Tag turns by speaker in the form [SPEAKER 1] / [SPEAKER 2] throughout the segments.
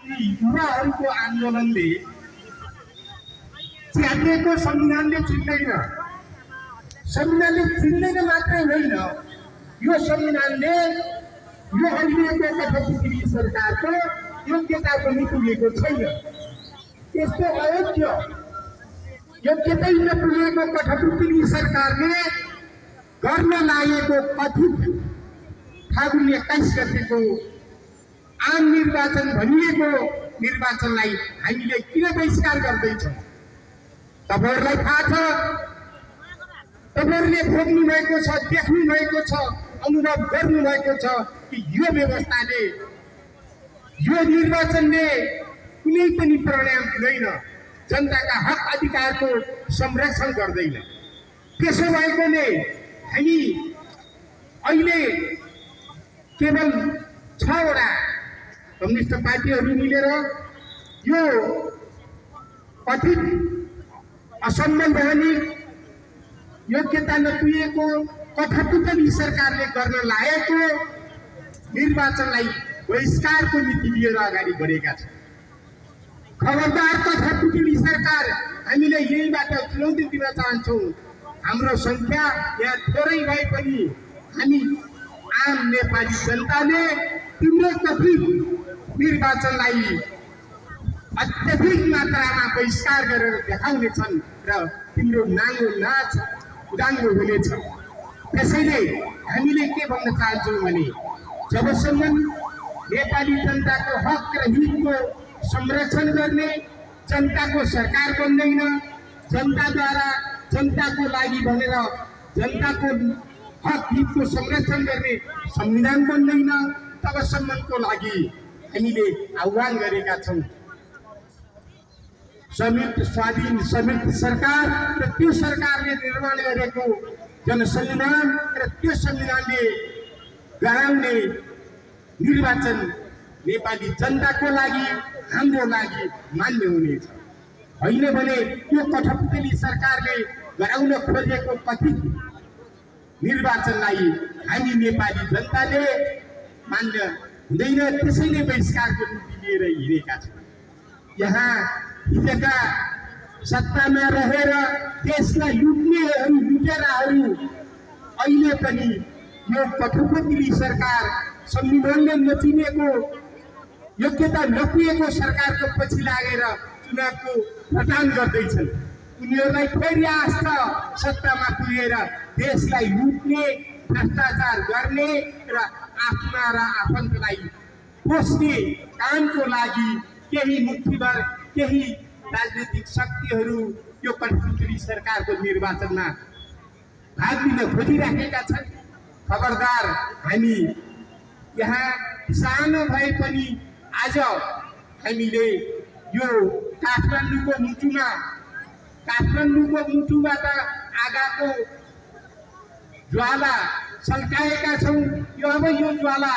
[SPEAKER 1] युवाहरूको आन्दोलनले च्यातिएको संविधानले चिन्दैन। संविधानले चिन्दैन मात्रै होइन, यो संविधानले यो अहिलेको गठबन्धन सरकारको योग्यता पनि पुगेको छैन। यस्तो अयोग्य योग्यतै नपुगेको गठबन्धन सरकारले गर्न लागेको कथित फागुन 21 गतेको आम निर्वाचन भनिएको निर्वाचनलाई हामीले किन बहिष्कार गर्दैछौँ? तपाईहरुलाई थाहा छ, तपाईहरुले भोग्नु भएको छ, देख्नु भएको छ, अनुभव गर्नु भएको छ कि यो व्यवस्थाले, यो निर्वाचनले कुनै पनि परिणाम दिँदैन, जनताका हक अधिकारको संरक्षण गर्दैन। त्यसो भएकोले हामी अहिले केवल 6 वटा कम्युनिस्ट पार्टीहरू मिलेर यो कथित असंवैधानिक योग्यता नपुगेको कठपुतली सरकारले गर्न लागेको निर्वाचनलाई बहिष्कारको नीति लिएर अगाडि बढेका छौँ। खबरदार कठपुतली सरकार, हामीले यहीबाट चुनौती दिन चाहन्छौँ। हाम्रो संख्या यहाँ थोरै भए पनि हामी आम नेपाली जनताले तिम्रो कथित निर्वाचनलाई अत्यधिक मात्रामा बहिष्कार गरेर देखाउनेछन् र तिम्रो नाङ्गो नाच उदाङ्गो हुनेछ। त्यसैले हामीले के भन्न चाहन्छौँ भने जबसम्म नेपाली जनताको हक र हितको संरक्षण गर्ने जनताको सरकार बन्दैन, जनताद्वारा जनताको लागि भनेर जनताको हक हितको संरक्षण गर्ने संविधान बन्दैन, तबसम्मको लागि हामीले आह्वान गरेका छौँ। संयुक्त स्वाधीन संयुक्त सरकार र त्यो सरकारले निर्माण गरेको जनसंविधान र त्यो संविधानले गराउने निर्वाचन नेपाली जनताको लागि, हाम्रो लागि मान्य हुनेछ। होइन भने यो कठपुतली सरकारले गराउन खोजेको कथित निर्वाचनलाई हामी नेपाली जनताले मान्य हुँदैन। त्यसैले बहिष्कारको नीति लिएर हिँडेका छौँ। यहाँ हिजोका सत्तामा रहेर देशलाई लुट्नेहरू, लुटेराहरू अहिले पनि यो कठपुतली सरकार, संविधानले नचिनेको योग्यता नपुगेको सरकारको पछि लागेर चुनावको प्रदान गर्दैछन्। उनीहरूलाई फेरि आश छ सत्तामा पुगेर देशलाई लुट्ने, भ्रष्टाचार गर्ने र आफ्ना र आफन्तलाई पोस्ने कामको लागि केही मुठीभर केही राजनीतिक शक्तिहरू यो कठपुतली सरकारको निर्वाचनमा भाग लिन खोजिराखेका छन्। खबरदार, हामी यहाँ सानो भए पनि आज हामीले यो काठमाडौँको मुटुबाट आगाको ज्वाला सल्काएका छौँ। अब यो ज्वाला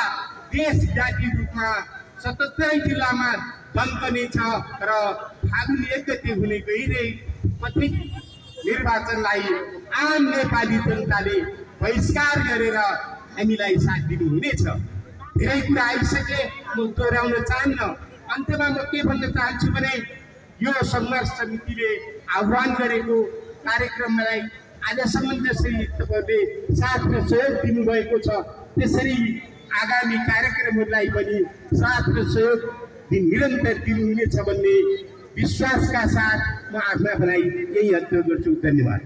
[SPEAKER 1] देशव्यापी रूपमा 77 जिल्लामा दल्कनेछ र फागुन 1 गते हुने गइरहेको कथित निर्वाचनलाई आम नेपाली जनताले बहिष्कार गरेर हामीलाई साथ दिनुहुनेछ। धेरै कुरा आइसके, म दोहोऱ्याउन चाहन्न। अन्त्यमा म के भन्न चाहन्छु भने यो संघर्ष समितिले आह्वान गरेको कार्यक्रमलाई आजसम्म जसरी तपाईँले साथ र सहयोग दिनुभएको छ, त्यसरी आगामी कार्यक्रमहरूलाई पनि साथ र सहयोग निरन्तर दिनुहुनेछ भन्ने विश्वासका साथ म आफ्ना भनाइ यही अन्त्य गर्छु। धन्यवाद।